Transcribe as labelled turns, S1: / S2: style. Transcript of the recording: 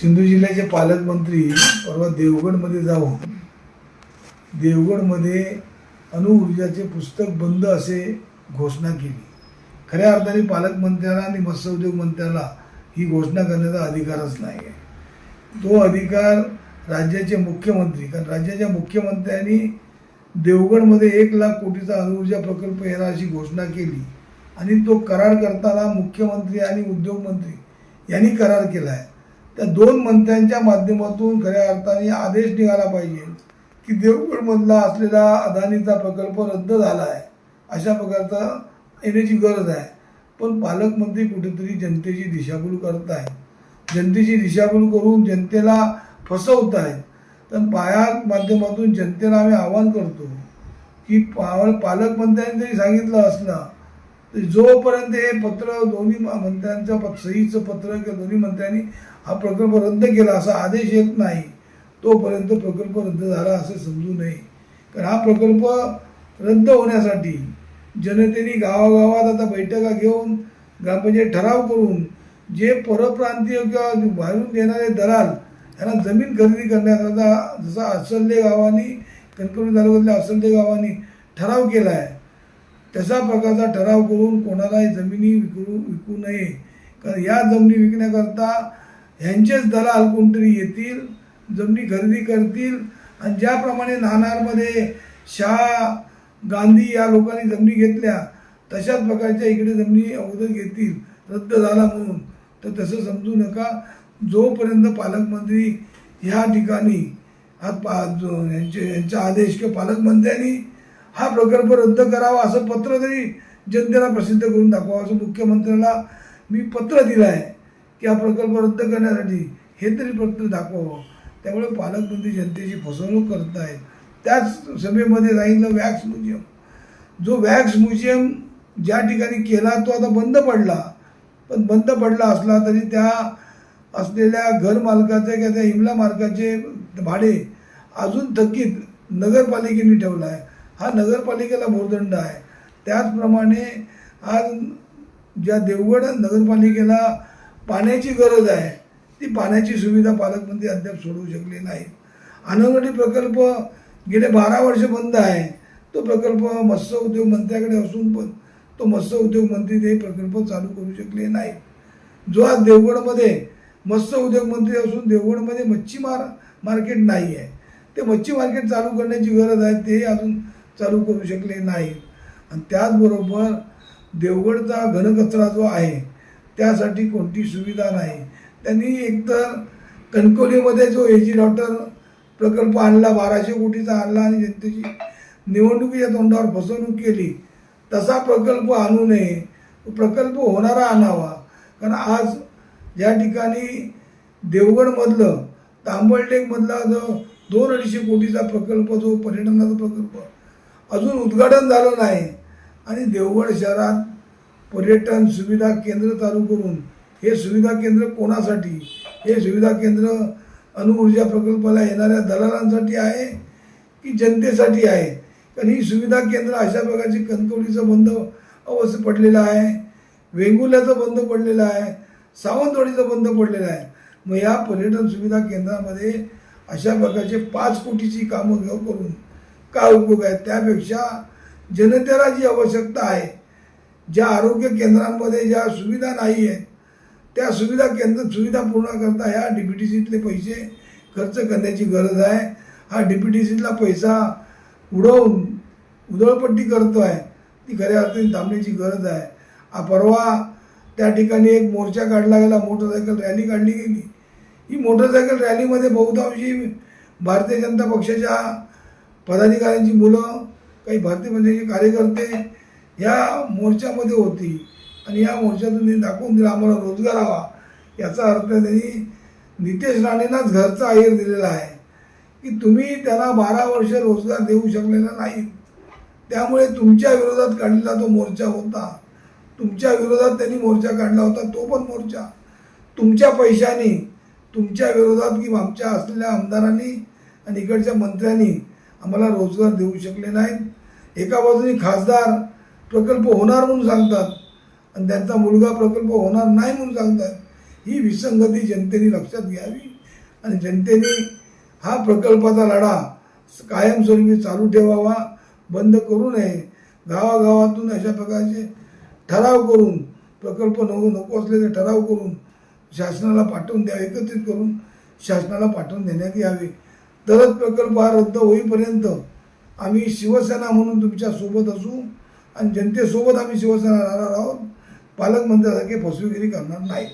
S1: सिंधू जिल्ह्याचे पालकमंत्री परवा देवगडमध्ये जाऊन देवगडमध्ये अणुऊर्जाचे पुस्तक बंद असे घोषणा केली। खऱ्या अर्थाने पालकमंत्र्याला आणि मत्स्यउद्योग मंत्र्याला ही घोषणा करण्याचा अधिकारच नाही आहे। तो अधिकार राज्याचे मुख्यमंत्री, कारण राज्याच्या मुख्यमंत्र्यांनी देवगडमध्ये 1 लाख कोटीचा अणुऊर्जा प्रकल्प येणार अशी घोषणा केली आणि तो करार करताना मुख्यमंत्री आणि उद्योगमंत्री यांनी करार केला आहे। त्या 2 मंत्र्यांच्या माध्यमातून खऱ्या अर्थाने आदेश निघाला पाहिजे की देवगडमधला असलेला अदानीचा प्रकल्प रद्द झाला आहे, अशा प्रकारचा येण्याची गरज आहे। पण पालकमंत्री कुठेतरी जनतेची दिशाभूल करत आहेत, जनतेची दिशाभूल करून जनतेला फसवत आहेत। तर या माध्यमातून जनतेला आम्ही आवाहन करतो की पालकमंत्र्यांनी जरी सांगितलं असलं तर जोपर्यंत हे पत्र दोन्ही मंत्र्यांचं सहीचं पत्र किंवा दोन्ही मंत्र्यांनी हा प्रकल्प रद्द केला असा आदेश येत नाही तोपर्यंत प्रकल्प रद्द झाला असं समजू नये। कारण हा प्रकल्प रद्द होण्यासाठी जनतेने गावागावात आता बैठका घेऊन ग्रामपंचायत ठराव करून जे परप्रांतीय किंवा बाहेरून येणारे दलाल यांना जमीन खरेदी करण्याकरता जसा असल्ले गावांनी कणकवली तालुक्यातल्या असल्ले गावांनी ठराव केला आहे तशा प्रकारचा ठराव करून कोणालाही जमिनी विकू नये। कारण या जमिनी विकण्याकरता ह्यांचेच दलाल कोणतरी येतील, जमिनी खरेदी करतील आणि ज्याप्रमाणे नाणारमध्ये शाह गांधी या लोकांनी जमिनी घेतल्या तशाच प्रकारच्या इकडे जमिनी अगोदर घेतील रद्द झाला म्हणून। तर तसं समजू नका। जोपर्यंत पालकमंत्री ह्या ठिकाणी यांचा आदेश किंवा पालकमंत्र्यांनी हा प्रकल्प रद्द करावा असं पत्र तरी जनतेला प्रसिद्ध करून दाखवावं असं मुख्यमंत्र्याला मी पत्र दिलं आहे की हा प्रकल्प रद्द करण्यासाठी हे तरी पत्र दाखवावं। त्यामुळे पालकमंत्री जनतेची फसवणूक करत आहेत। त्याच सभेमध्ये सांगितलं वॅक्स म्युझियम, जो वॅक्स म्युझियम ज्या ठिकाणी केला तो आता बंद पडला, पण बंद पडला असला तरी त्या असलेल्या घरमालकाचे किंवा त्या इमला मालकाचे भाडे अजून थकीत नगरपालिकेने ठेवला आहे। हा नगरपालिकेला भोर्दंड आहे। त्याचप्रमाणे आज ज्या देवगड नगरपालिकेला पाण्याची गरज आहे ती पाण्याची सुविधा पालकमंत्री अद्याप सोडवू शकले नाही। आनंदवाडी प्रकल्प गेले 12 वर्ष बंद आहे। तो प्रकल्प मत्स्य उद्योग मंत्र्याकडे असून पण तो मत्स्य उद्योग मंत्री ते प्रकल्प चालू करू शकले नाही। जो आज देवगडमध्ये मत्स्य उद्योग मंत्री असून देवगडमध्ये मच्छी मार्केट नाही आहे, ते मच्छी मार्केट चालू करण्याची गरज आहे, ते अजून चालू करू शकले नाही। आणि त्याचबरोबर देवगडचा घनकचरा जो आहे त्यासाठी कोणती सुविधा नाही। त्यांनी एकतर कणकवलीमध्ये जो एजी डॉक्टर प्रकल्प आणला 1200 कोटीचा आणला आणि जनतेची निवडणुकीच्या तोंडावर फसवणूक केली, तसा प्रकल्प आणू नये, प्रकल्प होणारा आणावा। कारण आज ज्या ठिकाणी देवगडमधलं तांबळटेकमधला जो 2-250 कोटीचा प्रकल्प जो पर्यटनाचा प्रकल्प अजून उद्घाटन झालं नाही आणि देवगड शहरात पर्यटन सुविधा केंद्र चालू करून हे सुविधा केंद्र कोणासाठी, हे सुविधा केंद्र अणुऊर्जा प्रकल्पाला येणाऱ्या दलालांसाठी आहे की जनतेसाठी आहे? कारण ही सुविधा केंद्र अशा प्रकारची कणकवलीचं बंद अवस्थेत पडलेलं आहे, वेंगुर्ल्याचं बंद पडलेलं आहे, सावंतवाडीचं बंद पडलेलं आहे। मग या पर्यटन सुविधा केंद्रामध्ये अशा प्रकारचे 5 कोटीची कामं करून काय उपयोग आहे? त्यापेक्षा जनतेला जी आवश्यकता आहे, ज्या आरोग्य केंद्रांमध्ये ज्या सुविधा नाही आहेत त्या सुविधा पूर्ण करता ह्या DPTCतले पैसे खर्च करण्याची गरज आहे। हा DPTCतला पैसा उडवून उधळपट्टी करतो आहे, ती खऱ्या अर्थाने थांबण्याची गरज आहे। परवा त्या ठिकाणी एक मोर्चा काढला गेला, मोटरसायकल रॅली काढली गेली। ही मोटरसायकल रॅलीमध्ये बहुतांशी भारतीय जनता पक्षाच्या पदाधिकाऱ्यांची मुलं, काही भारतीय पक्षाचे कार्यकर्ते या मोर्चामध्ये होती आणि या मोर्चातून त्यांनी दाखवून दिला आम्हाला रोजगार हवा। याचा अर्थ त्यांनी नितेश राणेंनाच घरचा आहेर दिलेला आहे की तुम्ही त्यांना 12 वर्ष रोजगार देऊ शकलेला नाही, त्यामुळे तुमच्या विरोधात काढलेला तो मोर्चा होता, तुमच्या विरोधात त्यांनी मोर्चा काढला होता, तो पण मोर्चा तुमच्या पैशाने तुमच्या विरोधात की आमच्या असलेल्या आमदारांनी आणि इकडच्या मंत्र्यांनी आम्हाला रोजगार देऊ शकले नाहीत। एका बाजूने खासदार प्रकल्प होणार म्हणून सांगतात आणि त्यांचा मुलगा प्रकल्प होणार नाही म्हणून सांगतात। ही विसंगती जनतेने लक्षात घ्यावी। आणि जनतेने हा प्रकल्पाचा लढा कायमस्वरूपी चालू ठेवावा, बंद करू नये. गावागावातून अशा प्रकारचे ठराव करून प्रकल्प नको असलेले ठराव करून शासनाला पाठवून द्यावे, एकत्रित करून शासनाला पाठवून देण्यात यावे. तरच प्रकल्प हा रद्द होईपर्यंत आम्ही शिवसेना म्हणून तुमच्या सोबत असू आणि जनतेसोबत आम्ही शिवसेना राहणार आहोत. पालकमंत्र्यासारखे फसवेगिरी करणार नाही.